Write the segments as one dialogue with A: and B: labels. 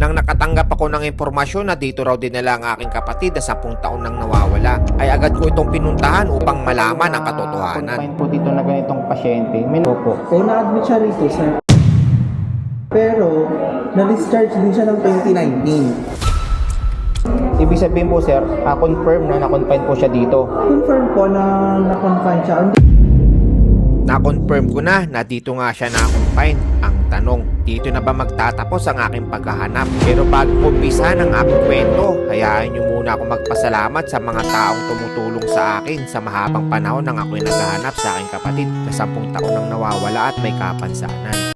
A: Nang nakatanggap ako ng impormasyon na dito raw dinala ang aking kapatid na 10 taon nang nawawala, ay agad ko itong pinuntahan upang malaman ang katotohanan.
B: Confine po dito na ganitong pasyente. Minupo.
C: Eh, na-admit siya rito, sir. Pero, na-discharge din siya ng 2019.
B: Ibig sabihin po sir, confirm na na-confine po siya dito.
C: Confirm po na na-confine siya.
A: Na-confirm ko na dito nga siya na-confine. Ang tanong, dito na ba magtatapos ang aking paghahanap? Pero bago ko umpisahan ang aking kwento, hayaan niyo muna ako magpasalamat sa mga taong tumutulong sa akin sa mahabang panahon nang ako'y naghahanap sa aking kapatid na 10 taon nang nawawala at may kapansanan.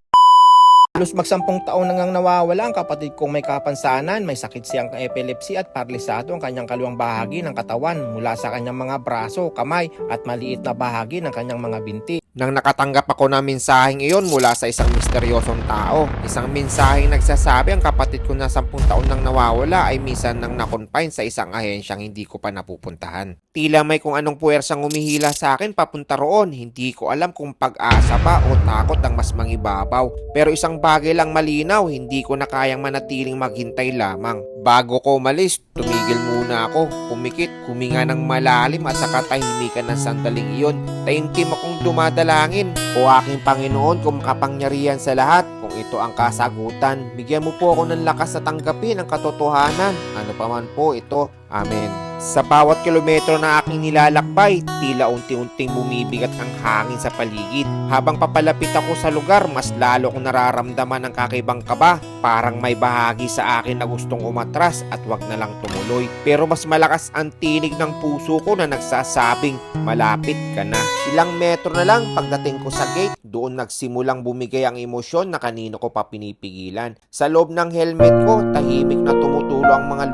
A: Halos mag-10 taon nang nawawala ang kapatid kong may kapansanan, may sakit siyang epilepsy at paralisado ang kanyang kaliwang bahagi ng katawan mula sa kanyang mga braso, kamay at maliit na bahagi ng kanyang mga binti. Nang nakatanggap ako ng mensaheng iyon mula sa isang misteryosong tao, isang mensaheng nagsasabi ang kapatid ko na 10 taon nang nawawala ay minsan nang na-confine sa isang ahensyang hindi ko pa napupuntahan. Tila may kung anong puwersang umihila sa akin papunta roon, hindi ko alam kung pag-asa ba o takot ang mas mangibabaw. Pero isang bagay lang malinaw, hindi ko na kayang manatiling maghintay lamang. Bago ko umalis, tumigil muna ako, pumikit, huminga ng malalim at saka tahimikan ng sandaling iyon. Taimtim akong dumadalangin, o aking Panginoon kung makapangyarihan sa lahat, kung ito ang kasagutan, bigyan mo po ako ng lakas na tanggapin ang katotohanan. Ano pa man po ito. Amen. Sa bawat kilometro na aking nilalakbay, tila unti-unting bumibigat ang hangin sa paligid. Habang papalapit ako sa lugar, mas lalo kong nararamdaman ang kakaibang kaba. Parang may bahagi sa akin na gustong umatras at wag na lang tumuloy. Pero mas malakas ang tinig ng puso ko na nagsasabing, malapit ka na. Ilang metro na lang pagdating ko sa gate, doon nagsimulang bumigay ang emosyon na kanino ko pa pinipigilan. Sa loob ng helmet ko, tahimik na tumutulo ang mga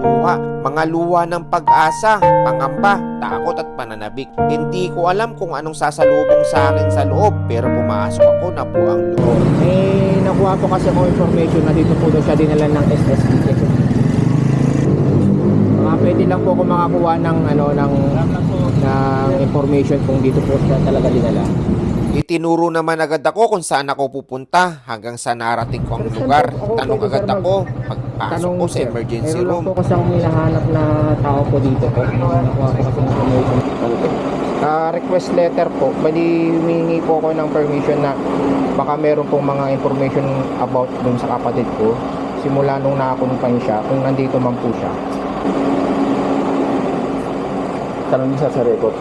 A: luha ng pag-asa, pangamba, takot at pananabik. Hindi ko alam kung anong sasalubong sa akin sa loob, pero pumasok ako na po ang loob.
B: May nakuha po kasi ako information na dito po daw siya dinala ng SSD. Pwede lang po ako makakuha ng information kung dito po siya talaga dinala.
A: Itinuro naman agad ako kung saan ako pupunta hanggang sa narating ko ang lugar. Tanong agad ako pagpasok ko sa emergency room.
B: Meron po kasi akong hinahanap na tao po dito po. Nakuha po kasi ng information. Request letter po. Bali, humingi po ako ng permission na baka meron pong mga information about dun sa kapatid ko. Simula nung nakakonfine siya, kung nandito man po siya.
C: Tanong niya sa record.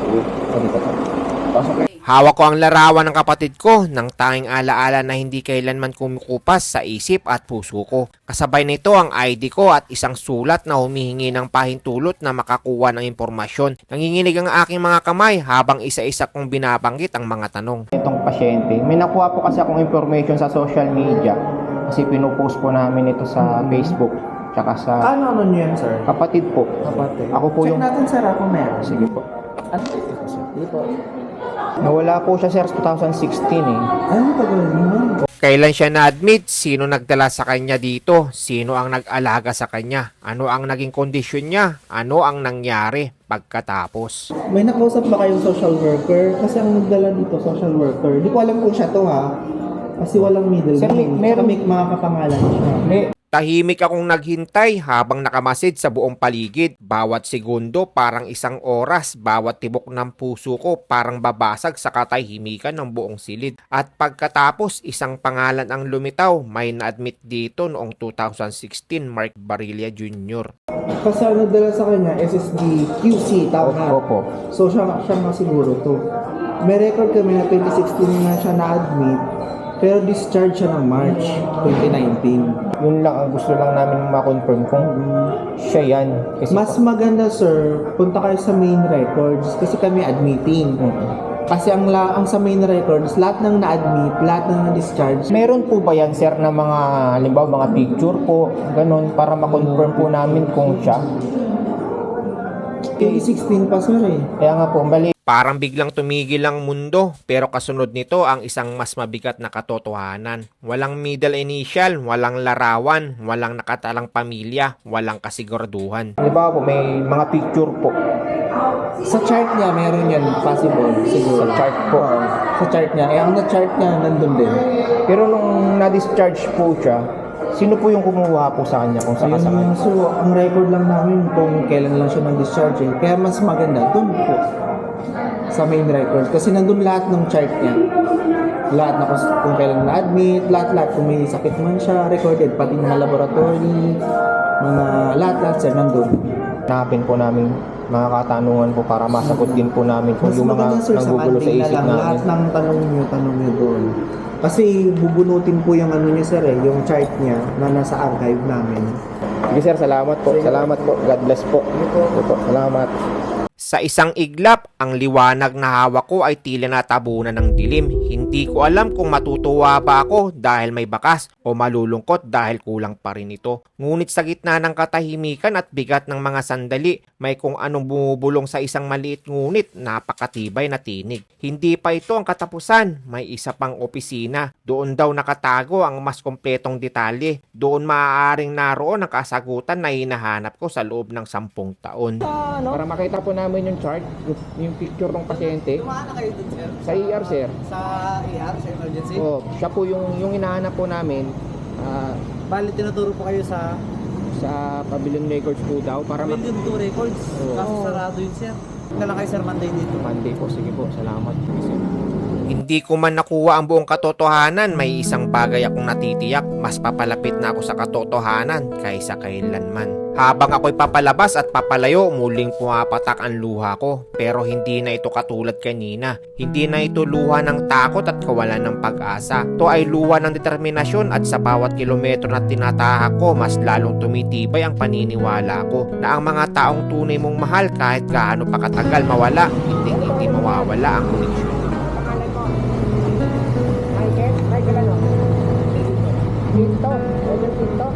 C: Pasok na.
A: Hawak ko ang larawan ng kapatid ko ng tanging alaala na hindi kailanman kumukupas sa isip at puso ko. Kasabay nito ang ID ko at isang sulat na humihingi ng pahintulot na makakuha ng impormasyon. Nanginginig ang aking mga kamay habang isa-isa kong binabanggit ang mga tanong.
B: Itong pasyente, may nakuha po kasi akong information sa social media kasi pinupost po namin ito sa Facebook tsaka sa
C: Ano niyo yan, sir?
B: kapatid po.
C: Kapatid.
B: Ako po
C: Check
B: yung...
C: natin, sir, ako meron.
B: Sige po.
C: Sige po.
B: Nawala po siya sir 2016 eh.
C: Ano tagal mo?
A: Kailan siya na-admit? Sino nagdala sa kanya dito? Sino ang nag-alaga sa kanya? Ano ang naging kondisyon niya? Ano ang nangyari pagkatapos?
C: May nakausap ba kayong social worker? Kasi ang nagdala dito, social worker. Di ko alam kung siya to, ha? Kasi walang middle
B: Sir,
C: name.
B: meron-
C: May mga kapangalan siya.
A: Tahimik akong naghintay habang nakamasid sa buong paligid. Bawat segundo parang isang oras, bawat tibok ng puso ko parang babasag sa katahimikan ng buong silid. At pagkatapos, isang pangalan ang lumitaw. May na-admit dito noong 2016, Mark Barilla Jr.
C: Kasi ang nagdala sa kanya, SSD QC, tama.
B: Opo.
C: So siya nga siguro to. May record kami na 2016 na siya na-admit, pero discharge siya ng March 2019.
B: Yun lang ang gusto lang namin ma-confirm kung siya yan. Kasi
C: Mas maganda, sir, punta kayo sa main records kasi kami admitting. Kasi ang sa main records, lahat ng na-admit, lahat ng na-discharge.
B: meron po ba yan sir na mga halimbawa mga picture po, ganun, para ma-confirm po namin kung siya?
C: 2016 pa, sir, eh.
B: Kaya nga po, bali,
A: Parang biglang tumigil ang mundo, pero kasunod nito ang isang mas mabigat na katotohanan. Walang middle initial, walang larawan, walang nakatalang pamilya, walang kasiguraduhan.
B: halimbawa po may mga picture po.
C: Sa chart niya, meron yan, possible, siguro.
B: Sa chart po.
C: Sa chart niya. Eh, ang na-chart niya, nandun din.
B: Pero nung na-discharge po siya, Sino po yung kumuha po sa kanya kung
C: Ayun
B: sakasakali?
C: yung, so, ang record lang namin kung kailan lang siya nag-discharge eh. Kaya mas maganda dun po sa main record. Kasi nandun lahat ng chart niya. Lahat na kung kailan na-admit, lahat-lahat. Kung may sakit man siya, recorded. Pati mga laboratory, mga lahat-lahat sir, nandun.
B: Hanapin po namin mga katanungan po para masagot din po namin kung
C: Mas
B: yung mga
C: maganda sir sa
B: nanggugulo sa
C: admin na
B: isip
C: lang. Lahat
B: namin.
C: ng tanong nyo doon. Kasi bubunutin po yung ano niya sir eh, yung chart niya na nasa archive namin.
B: Sige sir, salamat po. Salamat po. God bless po. Sige po. Salamat.
A: Sa isang iglap, ang liwanag na hawak ko ay tila natabunan ng dilim. Hindi ko alam kung matutuwa ba ako dahil may bakas o malulungkot dahil kulang pa rin ito. Ngunit sa gitna ng katahimikan at bigat ng mga sandali, may kung anong bumubulong sa isang maliit ngunit napakatibay na tinig. Hindi pa ito ang katapusan, may isa pang opisina. Doon daw nakatago ang mas kompletong detalye. Doon maaaring naroon ang kasagutan na hinahanap ko sa loob ng 10 taon.
B: Para makita po namin yung chart, yung picture ng pasyente.
D: Tumahan na kayo dun, sir?
B: Sa ER, sir.
D: Sa ER, sa emergency?
B: Oh, siya po yung hinahanap po namin
D: Bali, tinuturo po kayo sa
B: sa pavilion records po daw para
D: Million 2 Records.
B: Oo.
D: Kaso sarado yun, sir. Dala kayo, sir, Monday dito.
B: Monday po. Sige po. Salamat. Sir.
A: Hindi ko man nakuha ang buong katotohanan, may isang bagay akong natitiyak, mas papalapit na ako sa katotohanan kaysa kailanman. Habang ako'y papalabas at papalayo, muling pumapatak ang luha ko. Pero hindi na ito katulad kanina. Hindi na ito luha ng takot at kawalan ng pag-asa. Ito ay luha ng determinasyon at sa bawat kilometro na tinatahak ko, mas lalong tumitibay ang paniniwala ko na ang mga taong tunay mong mahal kahit gaano pa katagal mawala, hindi mawawala ang koneksyon.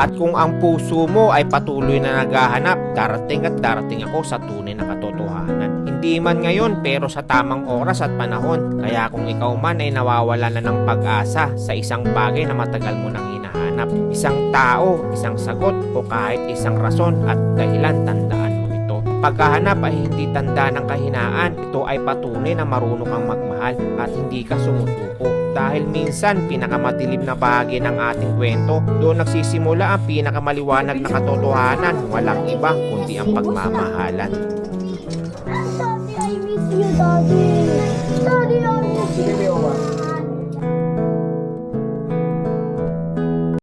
A: At kung ang puso mo ay patuloy na naghahanap, darating at darating ako sa tunay na katotohanan. Hindi man ngayon pero sa tamang oras at panahon. Kaya kung ikaw man ay nawawala na ng pag-asa sa isang bagay na matagal mo nang hinahanap, isang tao, isang sagot o kahit isang rason at dahilan, tandaan mo ito. Paghahanap ay hindi tanda ng kahinaan. Ito ay patunay na marunong kang magmahal at hindi ka sumusuko. Dahil minsan, pinakamadilim na bahagi ng ating kwento, doon nagsisimula ang pinakamaliwanag na katotohanan. Walang iba kundi ang pagmamahalan.
E: Daddy, I miss you, Daddy. Daddy, I miss you.